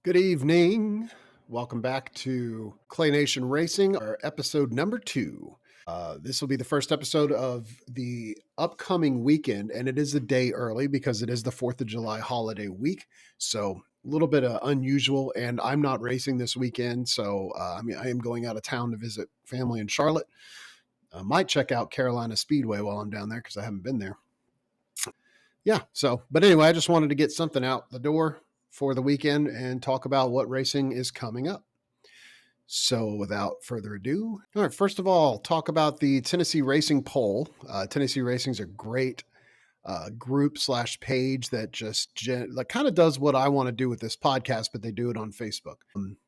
Good evening. Welcome back to Clay Nation Racing, our episode number 2. This will be the first episode of the upcoming weekend, and it is a day early because it is the 4th of July holiday week. So a little bit unusual, and I'm not racing this weekend. So, I am going out of town to visit family in Charlotte. I might check out Carolina Speedway while I'm down there because I haven't been there. But anyway, I just wanted to get something out the door for the weekend and talk about what racing is coming up. So without further ado, all right, first of all, talk about the Tennessee Racing poll. Tennessee Racing is a great group / page that just kind of does what I want to do with this podcast, but they do it on Facebook.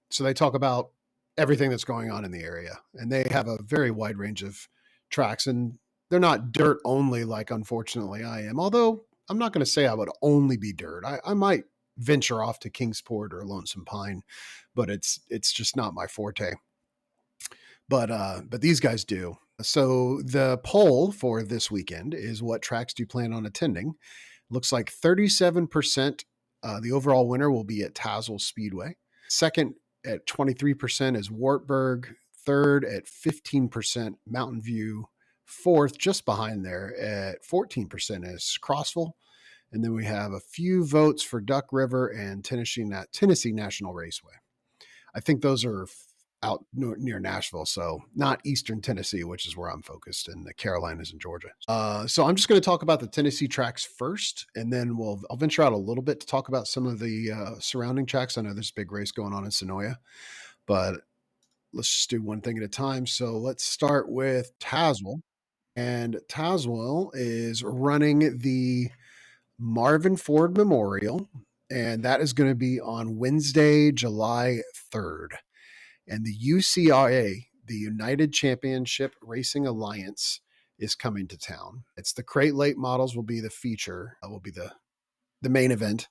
So they talk about everything that's going on in the area, and they have a very wide range of tracks, and they're not dirt only like unfortunately I am, although I'm not going to say I would only be dirt. I might venture off to Kingsport or Lonesome Pine, but it's just not my forte. But these guys do. So the poll for this weekend is, what tracks do you plan on attending? Looks like 37%, the overall winner will be at Tazewell Speedway. Second at 23% is Wartburg. Third at 15%, Mountain View. Fourth, just behind there at 14%, is Crossville. And then we have a few votes for Duck River and Tennessee National Raceway. I think those are out near Nashville, so not Eastern Tennessee, which is where I'm focused, in the Carolinas and Georgia. So I'm just going to talk about the Tennessee tracks first, and then I'll venture out a little bit to talk about some of the surrounding tracks. I know there's a big race going on in Senoia, but let's just do one thing at a time. So let's start with Tazewell. And Tazewell is running the Marvin Ford Memorial, and that is going to be on Wednesday, July 3rd. And the UCRA, the United Championship Racing Alliance, is coming to town. It's the Crate Late models will be the feature, will be the main event.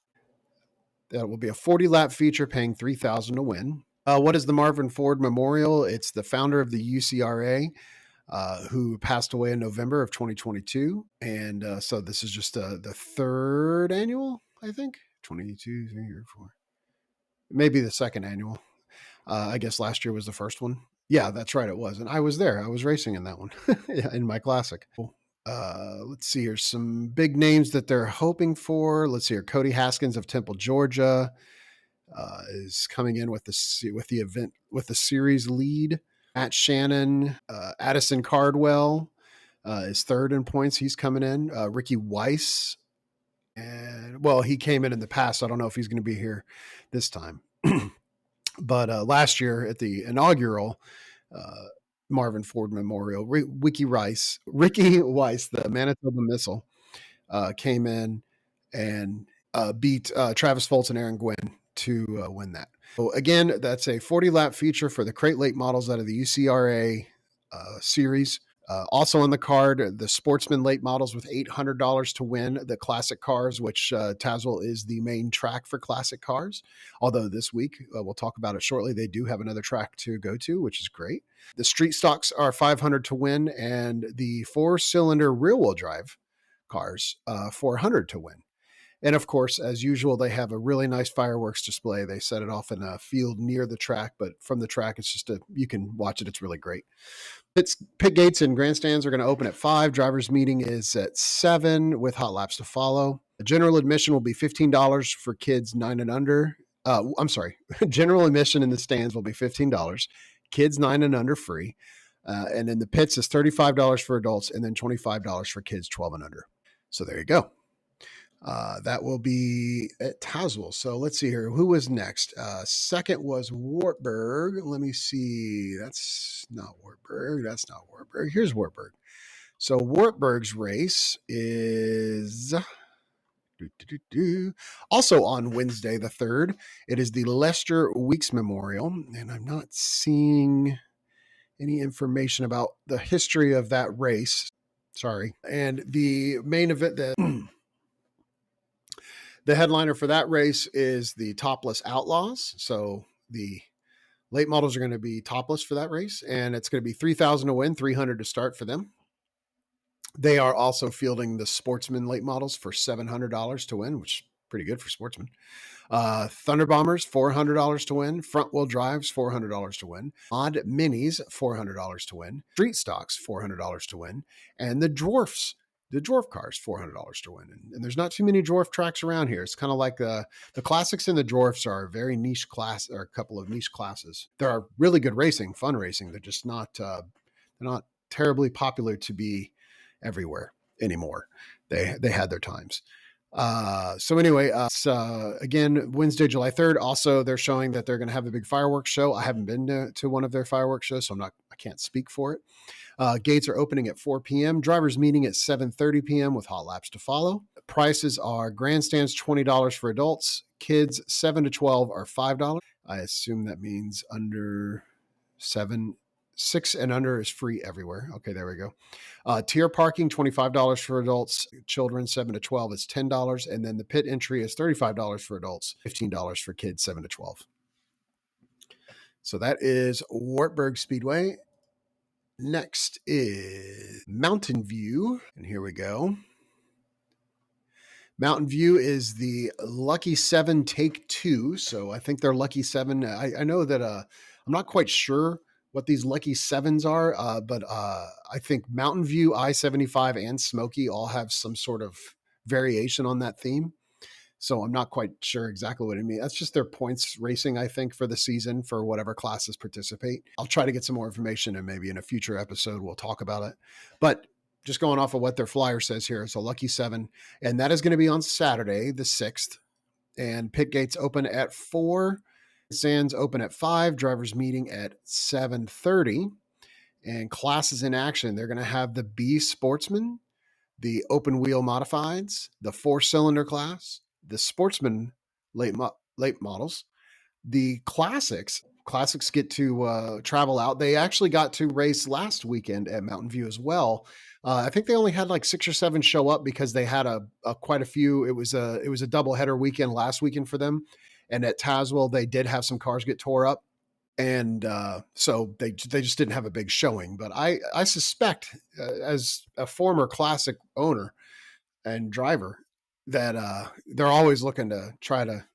That will be a 40-lap feature paying $3,000 to win. What is the Marvin Ford Memorial? It's the founder of the UCRA, who passed away in November of 2022. And so this is just the third annual, I think. 22, 3 or 4. Maybe the second annual. I guess last year was the first one. Yeah, that's right. It was. And I was there. I was racing in that one in my classic. Let's see. Here's some big names that they're hoping for. Let's see here. Cody Haskins of Temple, Georgia, is coming in with the event, with the series lead. Matt Shannon, Addison Cardwell is third in points. He's coming in. Ricky Weiss, and he came in the past. So I don't know if he's going to be here this time. But last year at the inaugural Marvin Ford Memorial, Ricky Weiss, the Manitoba Missile, came in and beat Travis Fultz and Aaron Gwynn to win that. So again, that's a 40-lap feature for the Crate Late models out of the UCRA series. Also on the card, the Sportsman Late models with $800 to win the classic cars, which Tazewell is the main track for classic cars. Although this week, we'll talk about it shortly, they do have another track to go to, which is great. The street stocks are $500 to win, and the 4-cylinder rear-wheel drive cars, $400 to win. And of course, as usual, they have a really nice fireworks display. They set it off in a field near the track, but from the track, it's just you can watch it. It's really great. Pit gates and grandstands are going to open at 5. Drivers meeting is at 7 with hot laps to follow. The general admission will be $15 for kids 9 and under. General admission in the stands will be $15. Kids 9 and under free. And in the pits is $35 for adults and then $25 for kids 12 and under. So there you go. That will be at Tazewell. So let's see here. Who was next? Second was Wartburg. Let me see. That's not Wartburg. Here's Wartburg. So Wartburg's race is also on Wednesday the 3rd. It is the Lester Weeks Memorial, and I'm not seeing any information about the history of that race. Sorry. And the main event, the headliner for that race is the Topless Outlaws. So the late models are going to be topless for that race, and it's going to be $3,000 to win, $300 to start for them. They are also fielding the Sportsman late models for $700 to win, which pretty good for sportsmen. Thunder Bombers, $400 to win. Front wheel drives, $400 to win. Odd Minis, $400 to win. Street Stocks, $400 to win. And the Dwarf cars, $400 to win. And there's not too many Dwarf tracks around here. It's kind of like the classics and the Dwarfs are a very niche class, or a couple of niche classes. There are really good racing, fun racing. They're just not, they're not terribly popular to be everywhere anymore. They had their times. So anyway, again, Wednesday, July 3rd. Also, they're showing that they're going to have a big fireworks show. I haven't been to one of their fireworks shows, so I can't speak for it. Gates are opening at 4 p.m. Drivers meeting at 7:30 p.m. with hot laps to follow. Prices are grandstands $20 for adults. Kids 7 to 12 are $5. I assume that means under 6 and under is free everywhere. Okay, there we go. Tier parking, $25 for adults. Children 7 to 12 is $10. And then the pit entry is $35 for adults, $15 for kids 7 to 12. So that is Wartburg Speedway. Next is Mountain View. And here we go. Mountain View is the Lucky 7 Take 2. So I think they're Lucky 7. I know that I'm not quite sure what these Lucky 7s are, but I think Mountain View, I-75, and Smoky all have some sort of variation on that theme. So I'm not quite sure exactly what it means. That's just their points racing, I think, for the season for whatever classes participate. I'll try to get some more information, and maybe in a future episode we'll talk about it. But just going off of what their flyer says here, it's a Lucky 7, and that is going to be on Saturday, the 6th. And pit gates open at 4. Stands open at 5. Drivers meeting at 7:30. And classes in action, they're going to have the B Sportsman, the open wheel modifieds, the 4-cylinder class, the Sportsman late models, the classics. Classics get to travel out. They actually got to race last weekend at Mountain View as well. I think they only had like 6 or 7 show up because they had quite a few. It was a doubleheader weekend last weekend for them. And at Tazewell, they did have some cars get tore up. And so they just didn't have a big showing. But I suspect, as a former classic owner and driver, that they're always looking to try to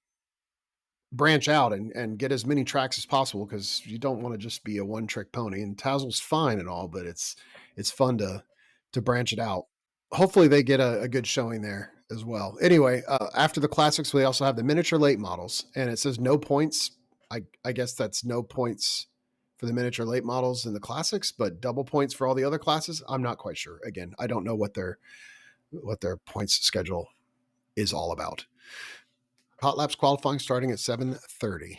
branch out and get as many tracks as possible, because you don't want to just be a one-trick pony. And Tazewell's fine and all, but it's fun to branch it out. Hopefully they get a good showing there as well. Anyway, after the classics, we also have the miniature late models, and it says no points. I guess that's no points for the miniature late models in the classics, but double points for all the other classes. I'm not quite sure. Again, I don't know what their points schedule is all about. Hot laps qualifying starting at 7:30.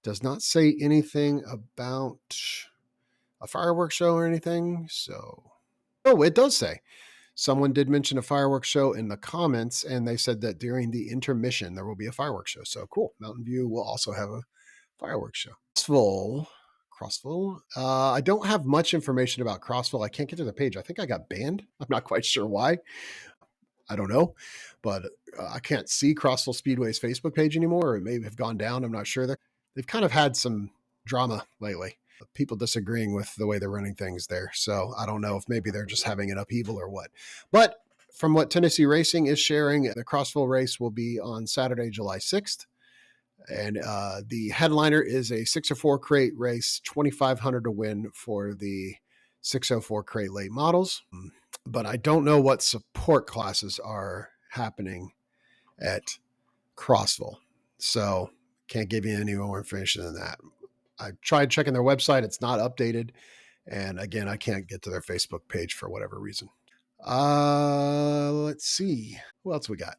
Does not say anything about a fireworks show or anything. So, oh, it does say. Someone did mention a fireworks show in the comments, and they said that during the intermission, there will be a fireworks show. So cool. Mountain View will also have a fireworks show. Crossville. I don't have much information about Crossville. I can't get to the page. I think I got banned. I'm not quite sure why. I don't know, but I can't see Crossville Speedway's Facebook page anymore, or it may have gone down. I'm not sure. They've kind of had some drama lately. People disagreeing with the way they're running things there. So I don't know if maybe they're just having an upheaval or what. But from what Tennessee Racing is sharing, the Crossville race will be on Saturday, July 6th. And the headliner is a 604 crate race, $2,500 to win for the 604 crate late models. But I don't know what support classes are happening at Crossville. So can't give you any more information than that. I tried checking their website. It's not updated. And again, I can't get to their Facebook page for whatever reason. Let's see. What else we got?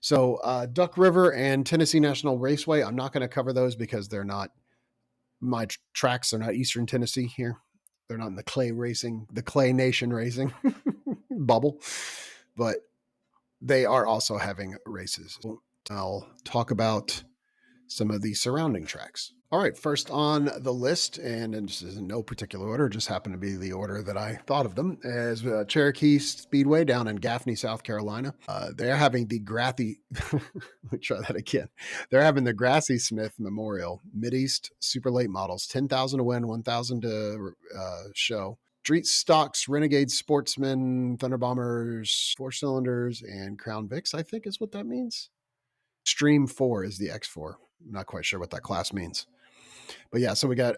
So Duck River and Tennessee National Raceway, I'm not going to cover those because they're not my tracks. They're not Eastern Tennessee here. They're not in the Clay Nation racing bubble, but they are also having races. I'll talk about some of the surrounding tracks. All right, first on the list, and this is in no particular order, just happened to be the order that I thought of them, is Cherokee Speedway down in Gaffney, South Carolina. They're having the let me try that again. They're having the Grassy Smith Memorial Mideast Super Late Models, 10,000 to win, 1,000 to show. Street Stocks, Renegade Sportsmen, Thunder Bombers, 4 cylinders, and Crown Vics, I think is what that means. Extreme 4 is the X4. I'm not quite sure what that class means. But yeah, so we got,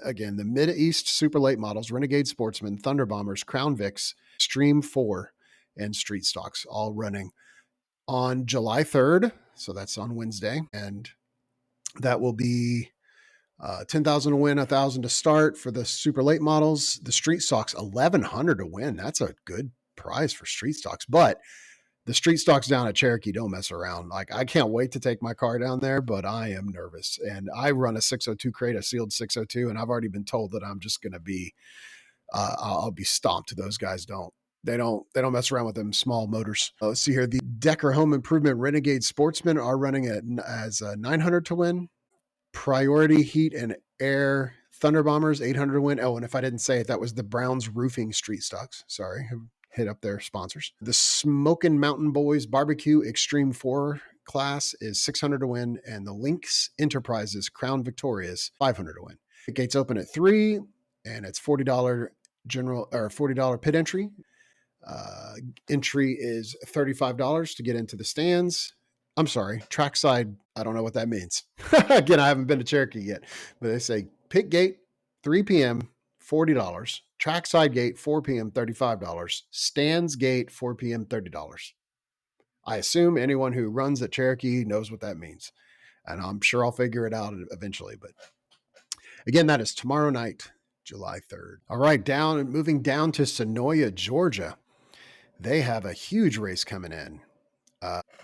again, the Mid-East Super Late Models, Renegade Sportsman, Thunder Bombers, Crown Vics, Extreme 4, and Street Stocks all running on July 3rd. So that's on Wednesday. And that will be 10,000 to win, 1,000 to start for the super late models. The Street Stocks, 1,100 to win. That's a good prize for Street Stocks. But the Street Stocks down at Cherokee don't mess around. Like, I can't wait to take my car down there, but I am nervous. And I run a 602 crate, a sealed 602, and I've already been told that I'm just going to be, I'll be stomped. Those guys don't. They don't mess around with them small motors. Let's see here. The Decker Home Improvement Renegade Sportsmen are running as 900 to win. Priority Heat and Air Thunder Bombers, 800 to win. Oh, and if I didn't say it, that was the Browns Roofing Street Stocks. Sorry, hit up their sponsors. The Smokin' Mountain Boys Barbecue Extreme 4 class is 600 to win, and the Lynx Enterprises Crown Victorias, 500 to win. The gates open at 3, and it's $40 general or $40 pit entry. Entry is $35 to get into the stands. I'm sorry, trackside. I don't know what that means. Again, I haven't been to Cherokee yet, but they say pit gate, 3 p.m., $40. Trackside gate, 4 p.m., $35. Stands gate, 4 p.m., $30. I assume anyone who runs at Cherokee knows what that means. And I'm sure I'll figure it out eventually. But again, that is tomorrow night, July 3rd. All right, moving down to Senoia, Georgia. They have a huge race coming in.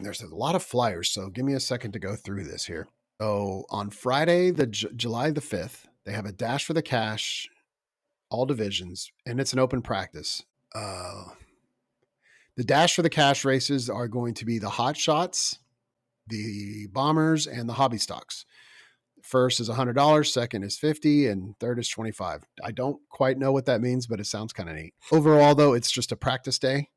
There's a lot of flyers, so give me a second to go through this here. So on Friday, July the 5th, they have a Dash for the Cash, all divisions, and it's an open practice. The Dash for the Cash races are going to be the Hot Shots, the Bombers, and the Hobby Stocks. First is $100, second is $50, and third is $25. I don't quite know what that means, but it sounds kind of neat. Overall, though, it's just a practice day.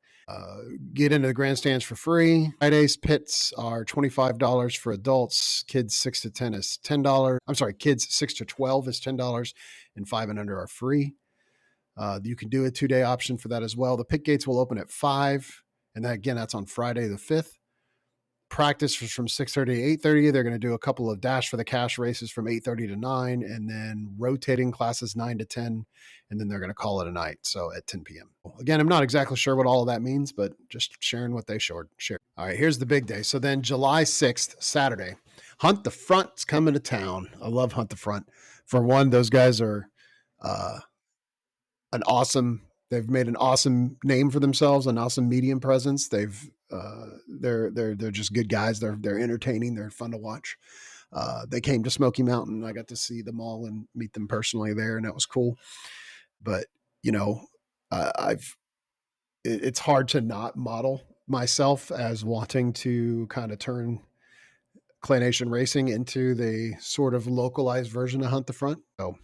Get into the grandstands for free. Fridays pits are $25 for adults. Kids 6 to 10 is $10. I'm sorry, kids 6 to 12 is $10, and 5 and under are free. You can do a 2-day option for that as well. The pit gates will open at 5, and that's on Friday the 5th. Practice from 6:30 to 8:30. They're going to do a couple of Dash for the Cash races from 8:30 to 9, and then rotating classes 9 to 10, and then they're going to call it a night, so at 10 p.m. Again, I'm not exactly sure what all of that means, but just sharing what they share. All right, here's the big day. So then July 6th, Saturday, Hunt the Front's coming to town. I love Hunt the Front. For one, those guys are they've made an awesome name for themselves, an awesome medium presence. They're just good guys. They're entertaining. They're fun to watch. They came to Smoky Mountain. I got to see them all and meet them personally there, and that was cool. But it's hard to not model myself as wanting to kind of turn Clay Nation Racing into the sort of localized version of Hunt the Front. So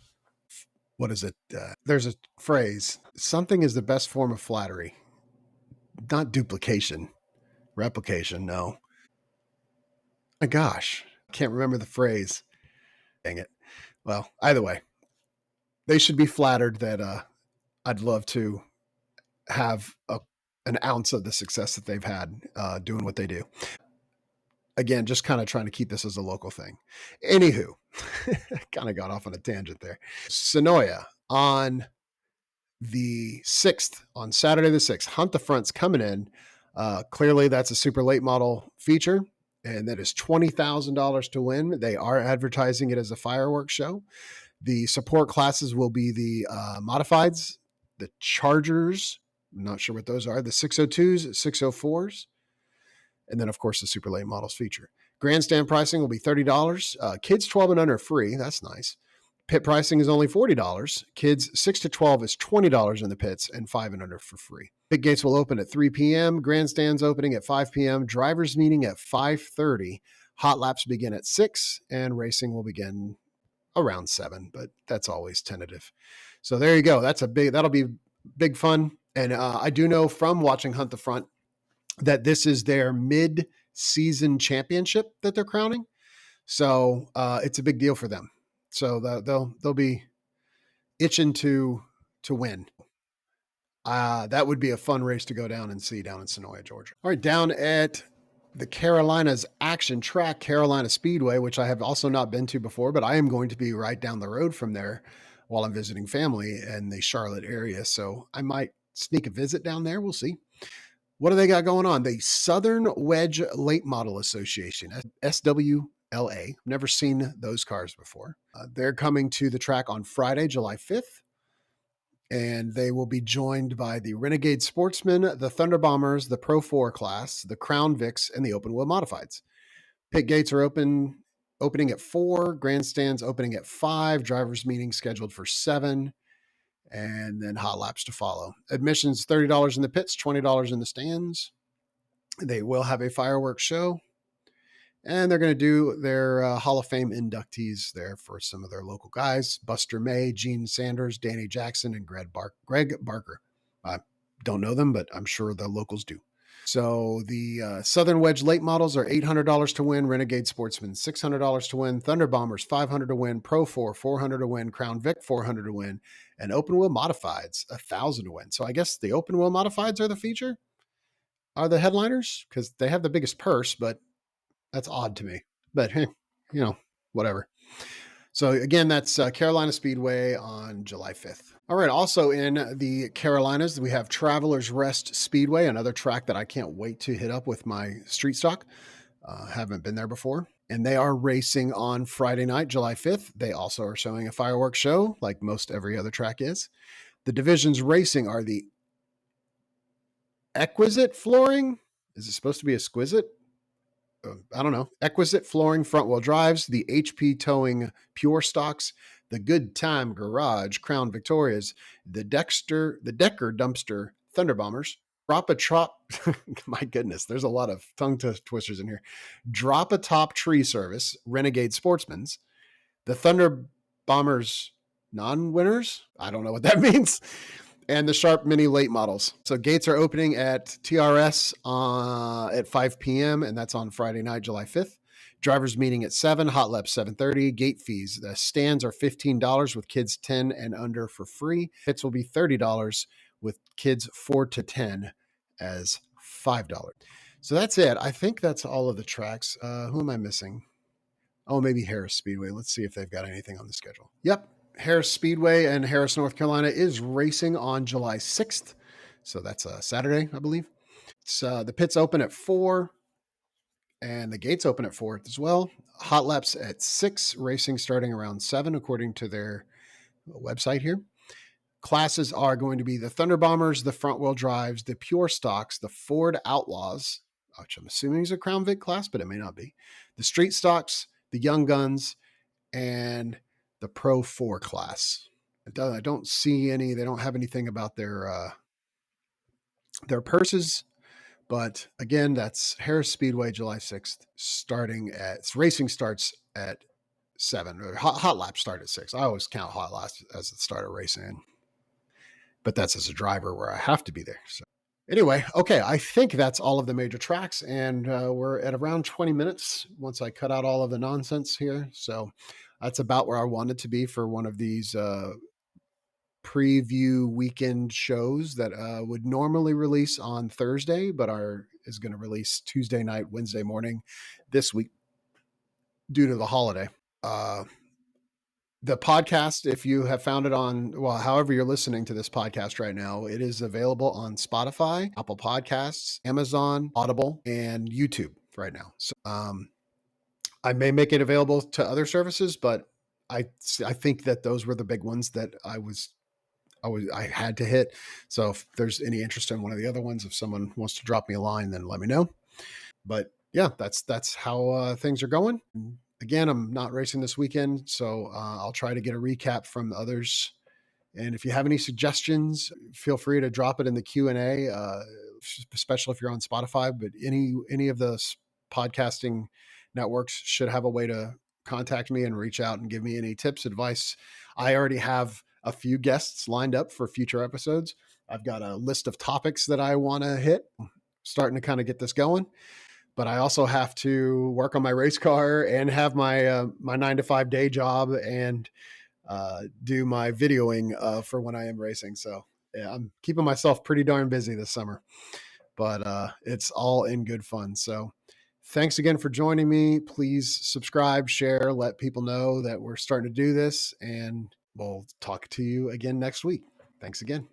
what is it? There's a phrase, something is the best form of flattery, not duplication, replication. No. My gosh, I can't remember the phrase. Dang it. Well, either way, they should be flattered that I'd love to have an ounce of the success that they've had doing what they do. Again, just kind of trying to keep this as a local thing. Anywho, kind of got off on a tangent there. Senoia on the 6th, on Saturday the 6th, Hunt the Front's coming in. Clearly, that's a super late model feature, and that is $20,000 to win. They are advertising it as a fireworks show. The support classes will be the modifieds, the Chargers, I'm not sure what those are, the 602s, 604s, and then, of course, the super late models feature. Grandstand pricing will be $30. Kids 12 and under free. That's nice. Pit pricing is only $40. Kids 6 to 12 is $20 in the pits, and 5 and under for free. Pit gates will open at 3 p.m. Grandstands opening at 5 p.m. Drivers meeting at 5:30. Hot laps begin at 6, and racing will begin around 7, but that's always tentative. So there you go. That'll be big fun. And I do know from watching Hunt the Front that this is their mid-season championship that they're crowning. So it's a big deal for them. So they'll be itching to win. That would be a fun race to go down and see down in Senoia, Georgia. All right, down at the Carolinas Action Track, Carolina Speedway, which I have also not been to before, but I am going to be right down the road from there while I'm visiting family in the Charlotte area. So I might sneak a visit down there. We'll see. What do they got going on? The Southern Wedge Late Model Association, SWLA. Never seen those cars before. They're coming to the track on Friday, July 5th. And they will be joined by the Renegade Sportsmen, the Thunder Bombers, the Pro 4 class, the Crown Vics, and the Open Wheel Modifieds. Pit gates are opening at 4, grandstands opening at 5, drivers meeting scheduled for 7, and then hot laps to follow. Admission's $30 in the pits, $20 in the stands. They will have a fireworks show. And they're going to do their Hall of Fame inductees there for some of their local guys. Buster May, Gene Sanders, Danny Jackson, and Greg Barker. I don't know them, but I'm sure the locals do. So the Southern Wedge late models are $800 to win. Renegade Sportsman, $600 to win. Thunder Bombers, $500 to win. Pro 4, $400 to win. Crown Vic, $400 to win. And Open Wheel Modifieds, $1,000 to win. So I guess the Open Wheel Modifieds are the feature? Are the headliners? Because they have the biggest purse, but that's odd to me, but hey, whatever. So again, that's Carolina Speedway on July 5th. All right. Also in the Carolinas, we have Travelers Rest Speedway, another track that I can't wait to hit up with my street stock. Haven't been there before. And they are racing on Friday night, July 5th. They also are showing a fireworks show like most every other track is. The divisions racing are the Exquisite Flooring. Is it supposed to be exquisite? I don't know. Exquisite Flooring front wheel drives, the HP Towing Pure Stocks, the Good Time Garage Crown Victorias, the Decker Dumpster Thunder Bombers, Drop a Top. My goodness, there's a lot of tongue twisters in here. Drop a Top Tree Service, Renegade Sportsman's, the Thunder Bombers non-winners. I don't know what that means. And the Sharp Mini late models. So gates are opening at TRS at 5 p.m. and that's on Friday night, July 5th. Drivers meeting at 7, hot lap 7:30. Gate fees. The stands are $15 with kids 10 and under for free. Pits will be $30 with kids 4 to 10 as $5. So that's it. I think that's all of the tracks. Who am I missing? Oh, maybe Harris Speedway. Let's see if they've got anything on the schedule. Yep. Harris Speedway in Harris, North Carolina is racing on July 6th. So that's a Saturday, I believe. It's, the pits open at 4 and the gates open at 4 as well. Hot laps at 6, racing starting around 7, according to their website here. Classes are going to be the Thunder Bombers, the front wheel drives, the Pure Stocks, the Ford Outlaws, which I'm assuming is a Crown Vic class, but it may not be. The Street Stocks, the Young Guns, and the Pro 4 class. I don't see any. They don't have anything about their purses. But again, that's Harris Speedway, July 6th, racing starts at 7. Or hot laps start at 6. I always count hot laps as the start of racing. But that's as a driver where I have to be there. So anyway, okay, I think that's all of the major tracks. And we're at around 20 minutes once I cut out all of the nonsense here. So that's about where I wanted to be for one of these preview weekend shows that would normally release on Thursday, but is going to release Tuesday night, Wednesday morning this week due to the holiday. The podcast, if you have found it however you're listening to this podcast right now, it is available on Spotify, Apple Podcasts, Amazon, Audible, and YouTube right now. So I may make it available to other services, but I think that those were the big ones that I had to hit. So if there's any interest in one of the other ones, if someone wants to drop me a line, then let me know. But yeah, that's how things are going. Again, I'm not racing this weekend, so I'll try to get a recap from others. And if you have any suggestions, feel free to drop it in the Q&A, especially if you're on Spotify. But any of the podcasting networks should have a way to contact me and reach out and give me any tips, advice. I already have a few guests lined up for future episodes. I've got a list of topics that I want to hit, starting to kind of get this going. But I also have to work on my race car and have my 9-to-5 day job and do my videoing for when I am racing. So yeah, I'm keeping myself pretty darn busy this summer, but it's all in good fun. So Thanks again for joining me. Please subscribe, share, let people know that we're starting to do this, and we'll talk to you again next week. Thanks again.